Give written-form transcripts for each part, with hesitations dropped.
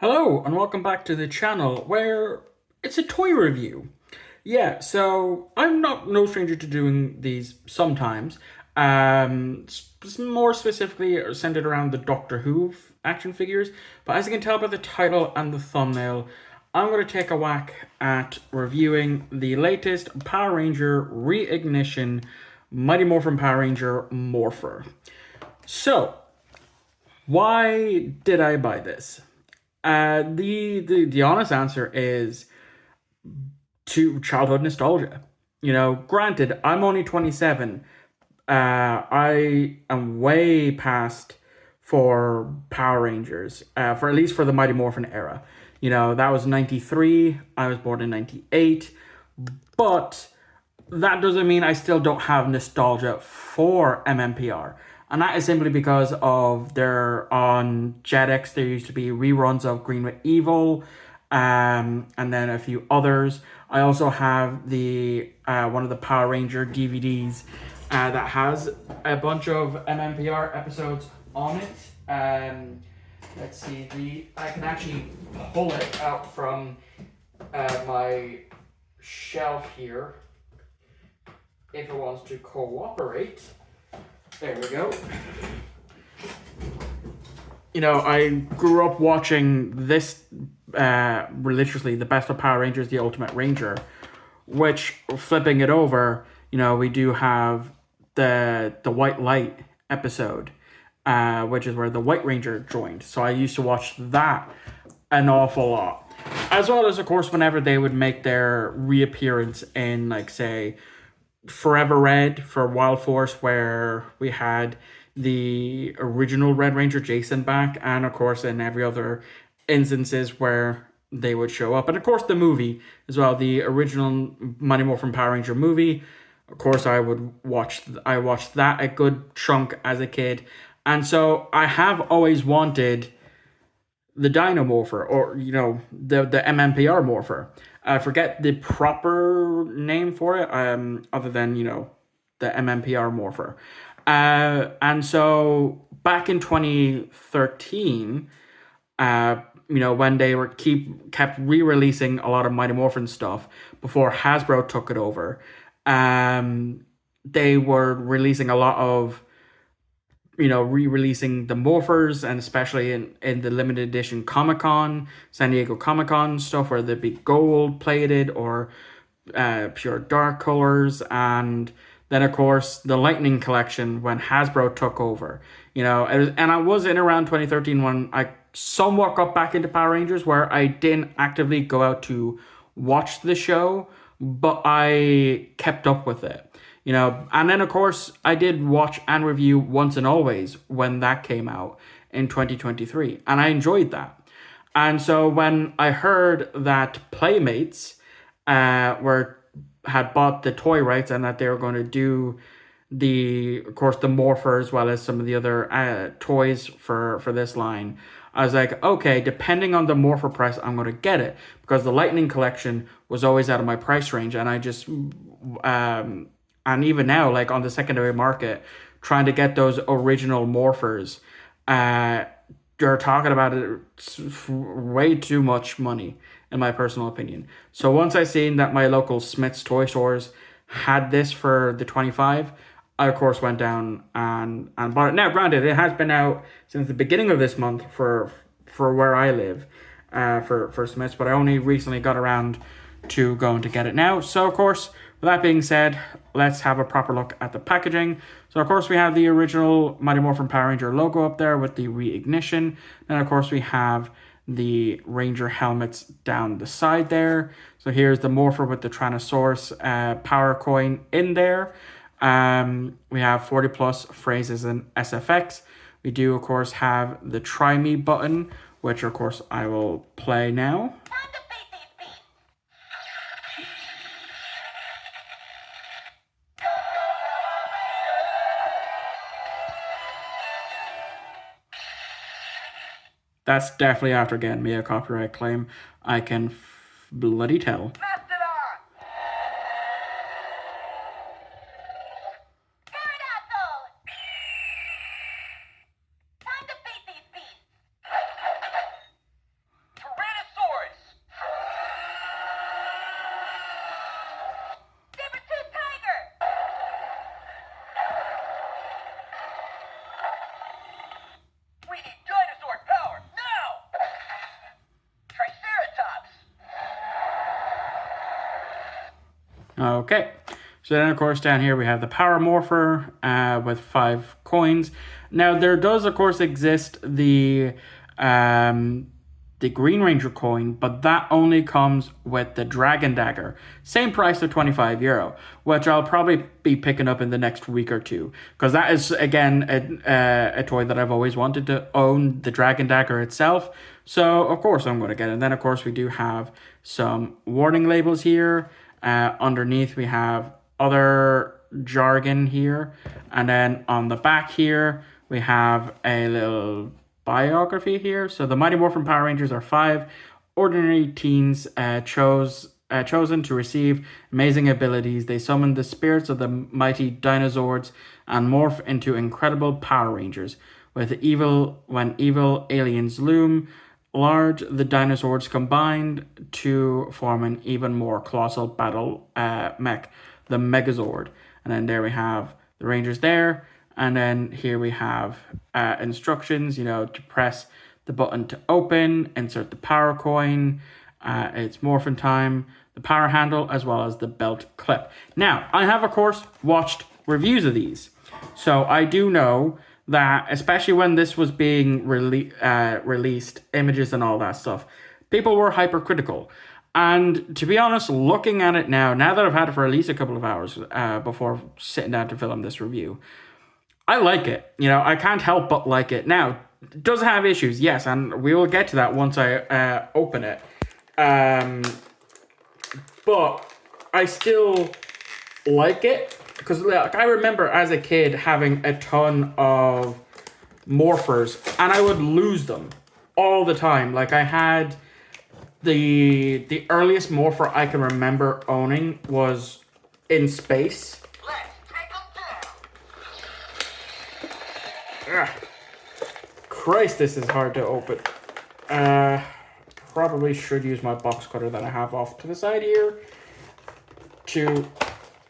Hello, and welcome back to the channel where it's a toy review. Yeah, so I'm not no stranger to doing these sometimes. More specifically centered around the Doctor Who action figures. But as you can tell by the title and the thumbnail, I'm going to take a whack at reviewing the latest Power Ranger Reignition Mighty Morphin Power Ranger Morpher. So, why did I buy this? The honest answer is to childhood nostalgia. Granted, I'm only 27. I am way past for Power Rangers, for at least for the Mighty Morphin era. That was 93. I was born in 98. But that doesn't mean I still don't have nostalgia for MMPR. And that is simply because of their on Jetix, there used to be reruns of Green with Evil, and then a few others. I also have the one of the Power Ranger DVDs that has a bunch of MMPR episodes on it. Let's see, I can actually pull it out from my shelf here if it wants to cooperate. There we go. I grew up watching this religiously, the best of Power Rangers, the Ultimate Ranger, which, flipping it over, we do have the White Light episode, which is where the White Ranger joined. So I used to watch that an awful lot. As well as, of course, whenever they would make their reappearance in, like, say, Forever Red for Wild Force, where we had the original Red Ranger Jason back, and of course in every other instances where they would show up, and of course the movie as well, the original Mighty Morphin Power Ranger movie. Of course, I watched that a good chunk as a kid, and so I have always wanted the Dino Morpher, or the MMPR Morpher. I forget the proper name for it, other than the MMPR Morpher. And so back in 2013, when they kept re-releasing a lot of Mighty Morphin stuff before Hasbro took it over, they were releasing a lot of re-releasing the Morphers, and especially in the limited edition Comic-Con, San Diego Comic-Con stuff, where they'd be gold plated or pure dark colors. And then of course the Lightning collection when Hasbro took over. And I was in around 2013 when I somewhat got back into Power Rangers, where I didn't actively go out to watch the show, but I kept up with it. And then of course I did watch and review Once and Always when that came out in 2023, and I enjoyed that. And so when I heard that Playmates had bought the toy rights, and that they were going to do of course the Morpher as well as some of the other toys for this line, I was like, okay, depending on the Morpher price, I'm going to get it, because the Lightning collection was always out of my price range, and I just and even now, like on the secondary market, trying to get those original Morphers, they're talking about it way too much money, in my personal opinion. So once I seen that my local Smith's toy stores had this for the 25, I of course went down and bought it. Now, granted, it has been out since the beginning of this month for where I live, for Smith's, but I only recently got around to going to get it now. So of course, with that being said, let's have a proper look at the packaging. So of course we have the original Mighty Morphin Power Ranger logo up there with the Reignition. And of course we have the Ranger helmets down the side there. So here's the Morpher with the Tyrannosaurus power coin in there. We have 40 plus phrases and SFX. We do of course have the Try Me button, which of course I will play now. That's definitely after getting me a copyright claim. I can bloody tell. Okay, so then of course down here we have the Power Morpher with 5 coins. Now there does of course exist the Green Ranger coin, but that only comes with the Dragon Dagger. Same price of €25, which I'll probably be picking up in the next week or two. Because that is, again, a toy that I've always wanted to own, the Dragon Dagger itself. So, of course, I'm going to get it. And then, of course, we do have some warning labels here. Underneath, we have other jargon here. And then on the back here, we have a little biography here. So the Mighty Morphin Power Rangers are 5 ordinary teens chosen to receive amazing abilities. They summon the spirits of the mighty dinosaurs and morph into incredible Power Rangers. When evil aliens loom large, the dinosaurs combined to form an even more colossal battle mech, the Megazord. And then there we have the Rangers there. And then here we have instructions, to press the button to open, insert the power coin, it's Morphin time, the power handle, as well as the belt clip. Now, I have, of course, watched reviews of these. So I do know that, especially when this was being released, images and all that stuff, people were hypercritical. And to be honest, looking at it now that I've had it for at least a couple of hours before sitting down to film this review, I like it. I can't help but like it. Now, does it have issues? Yes, and we will get to that once I open it. But I still like it because I remember as a kid having a ton of Morphers and I would lose them all the time. Like I had the earliest Morpher I can remember owning was in space. Christ, this is hard to open. Probably should use my box cutter that I have off to the side here to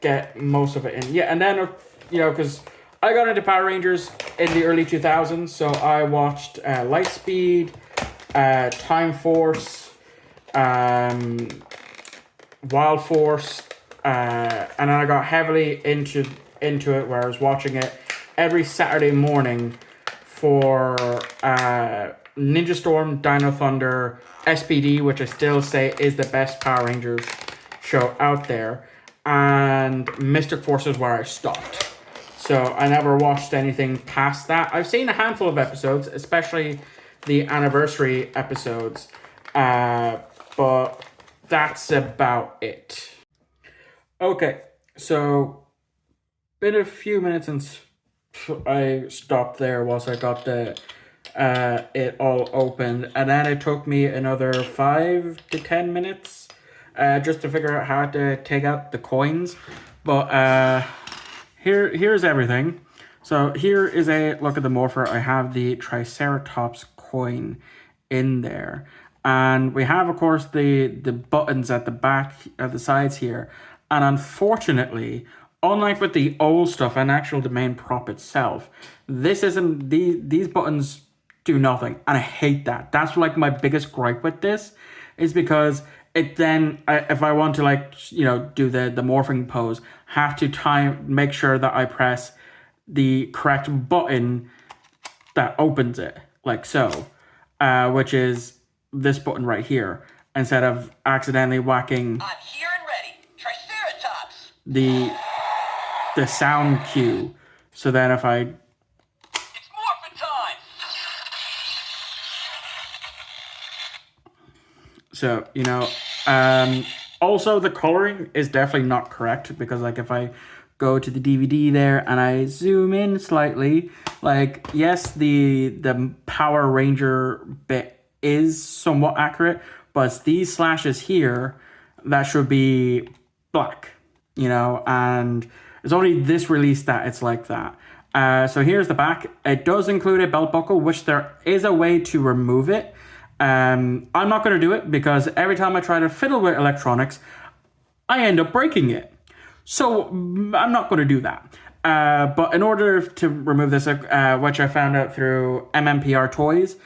get most of it in. Yeah, and then, because I got into Power Rangers in the early 2000s, so I watched Lightspeed, Time Force, Wild Force, and then I got heavily into it where I was watching it every Saturday morning for Ninja Storm, Dino Thunder, SPD, which I still say is the best Power Rangers show out there, and Mystic Force is where I stopped. So I never watched anything past that. I've seen a handful of episodes, especially the anniversary episodes, but that's about it. Okay, so been a few minutes since I stopped there whilst I got it all opened, and then it took me another 5 to 10 minutes just to figure out how to take out the coins. But here's everything. So here is a look at the Morpher. I have the Triceratops coin in there, and we have, of course, the buttons at the back, at the sides here, and unfortunately, unlike with the old stuff and actual the main prop itself, this isn't, these buttons do nothing, and I hate that. That's like my biggest gripe with this, is because it then, if I want to do the morphing pose, have to make sure that I press the correct button that opens it, like so, which is this button right here, instead of accidentally whacking I'm here and ready. Triceratops. the sound cue. So then if I... It's Morphin time! So, also the coloring is definitely not correct, because if I go to the DVD there and I zoom in slightly, yes, the Power Ranger bit is somewhat accurate, but it's these slashes here that should be black, and it's only this release that it's like that. So here's the back. It does include a belt buckle, which there is a way to remove it. I'm not going to do it because every time I try to fiddle with electronics, I end up breaking it. So I'm not going to do that. But in order to remove this, which I found out through MMPR Toys,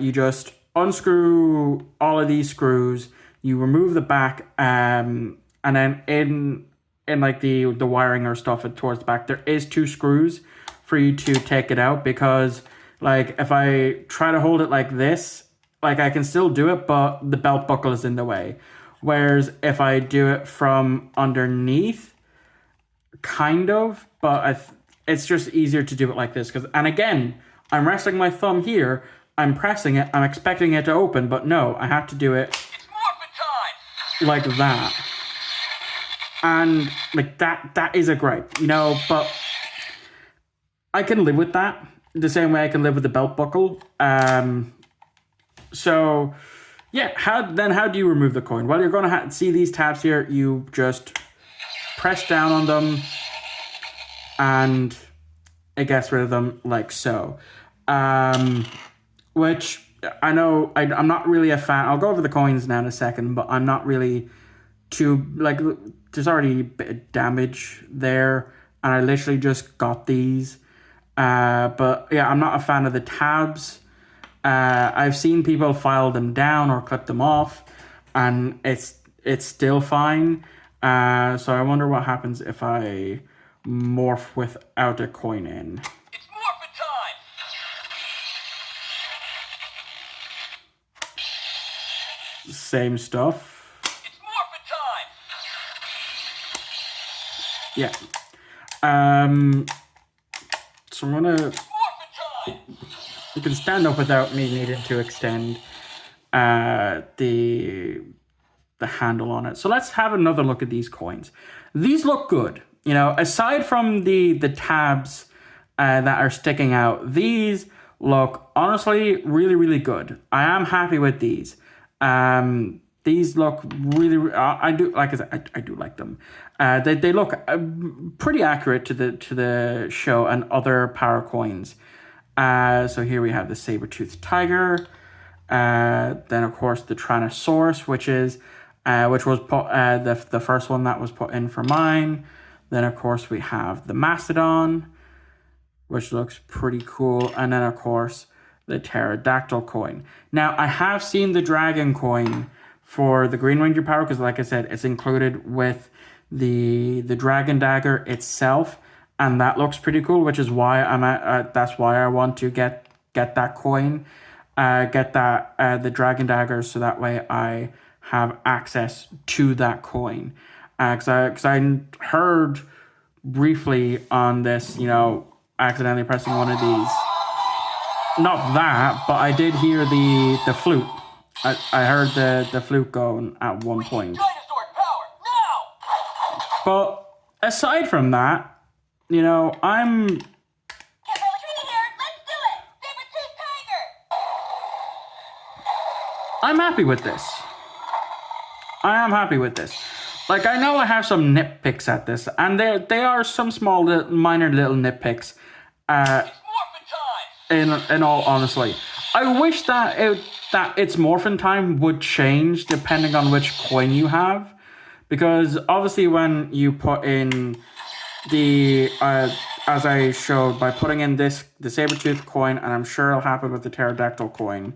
you just unscrew all of these screws, you remove the back and then in like the wiring or stuff towards the back, there is 2 screws for you to take it out, because like if I try to hold it like this, like I can still do it, but the belt buckle is in the way. Whereas if I do it from underneath, kind of, but it's just easier to do it like this. And again, I'm resting my thumb here, I'm pressing it, I'm expecting it to open, but no, I have to do it It's Morphin time! like that. And like that is a gripe, you know, but I can live with that the same way I can live with the belt buckle. So yeah, how do you remove the coin? Well, you're going to see these tabs here. You just press down on them and it gets rid of them like so. Which I know I'm not really a fan. I'll go over the coins now in a second, but I'm not really too, like, there's already a bit of damage there, and I literally just got these. But yeah, I'm not a fan of the tabs. I've seen people file them down or clip them off, and it's still fine. So I wonder what happens if I morph without a coin in. It's Morphin time! Same stuff. It's Morphin time! Yeah. So I'm gonna. Morphin time! You can stand up without me needing to extend the handle on it. So let's have another look at these coins. These look good. You know, aside from the tabs that are sticking out, these look honestly really, really good. I am happy with these. These look really. I do, like I said, I do like them. They look pretty accurate to the show and other power coins. So here we have the saber-toothed tiger. Then of course the Tyrannosaurus, which was put, the first one that was put in for mine. Then of course we have the Mastodon, which looks pretty cool, and then of course the pterodactyl coin. Now I have seen the dragon coin for the Green Ranger power, because like I said, it's included with the dragon dagger itself, and that looks pretty cool, which is why that's why I want to get that coin, get that the dragon dagger, so that way I have access to that coin. Because I heard briefly on this, you know, accidentally pressing one of these. Not that, but I did hear the flute. I heard the flute going at one point. Dinosaur power, now! But aside from that, you know, I'm Let's do it! Saber-tooth tiger! I'm happy with this. I am happy with this. Like, I know I have some nitpicks at this, and they are some small, minor little nitpicks. It's Morphin time! In all honesty, I wish that its Morphin time would change depending on which coin you have, because obviously when you put in the as I showed, by putting in the saber-tooth coin, and I'm sure it'll happen with the pterodactyl coin,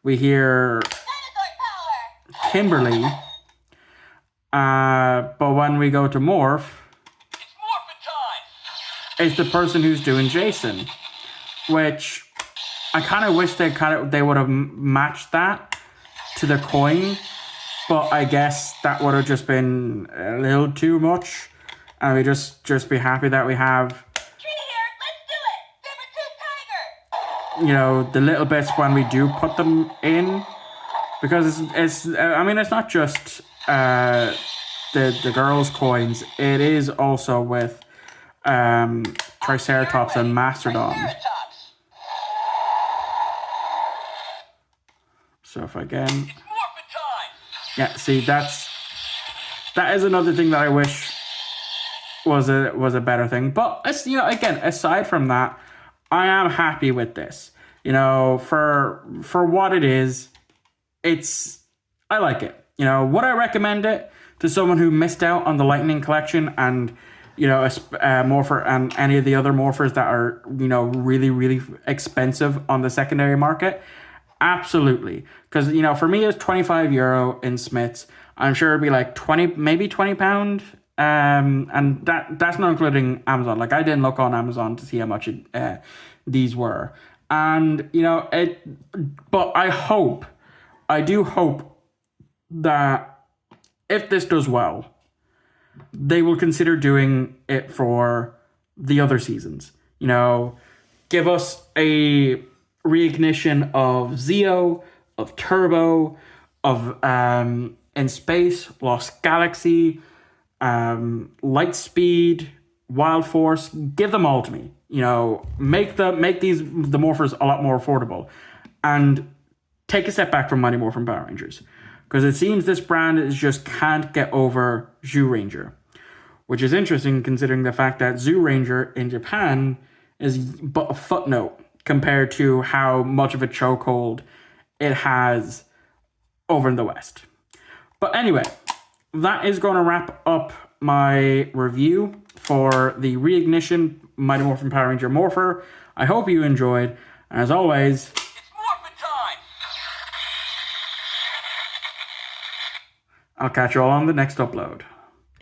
we hear Dinosaur power! Kimberly. But when we go to morph, It's Morphin time! it's the person who's doing Jason, which I kind of wish they would have matched that to the coin, but I guess that would have just been a little too much, and we just be happy that we have, Tree here, let's do it! Saber-tooth tiger! you know, the little bits when we do put them in, because it's I mean, it's not just the girls' coins, it is also with Triceratops and Mastodon. Triceratops! So if again, It's Morphin time! yeah, see, that is another thing that I wish was a better thing. But it's, you know, again, aside from that, I am happy with this. You know, for what it is, I like it. You know, would I recommend it to someone who missed out on the Lightning collection and, you know, Morpher and any of the other Morphers that are, you know, really, really expensive on the secondary market? Absolutely. Because, you know, for me, it's €25 in Smiths. I'm sure it'd be like 20, maybe £20. And that's not including Amazon. Like, I didn't look on Amazon to see how much these were. And, but I do hope that if this does well, they will consider doing it for the other seasons. Give us a reignition of Zeo, of Turbo, of In Space, Lost Galaxy, Lightspeed, Wild Force. Give them all to me. Make the Morphers a lot more affordable, and take a step back from Mighty Morphin Power Rangers, because it seems this brand just can't get over Zyuranger, which is interesting considering the fact that Zyuranger in Japan is but a footnote compared to how much of a chokehold it has over in the West. But anyway, that is going to wrap up my review for the Reignition Mighty Morphin Power Ranger Morpher. I hope you enjoyed, and as always, It's Morphin time! I'll catch you all on the next upload.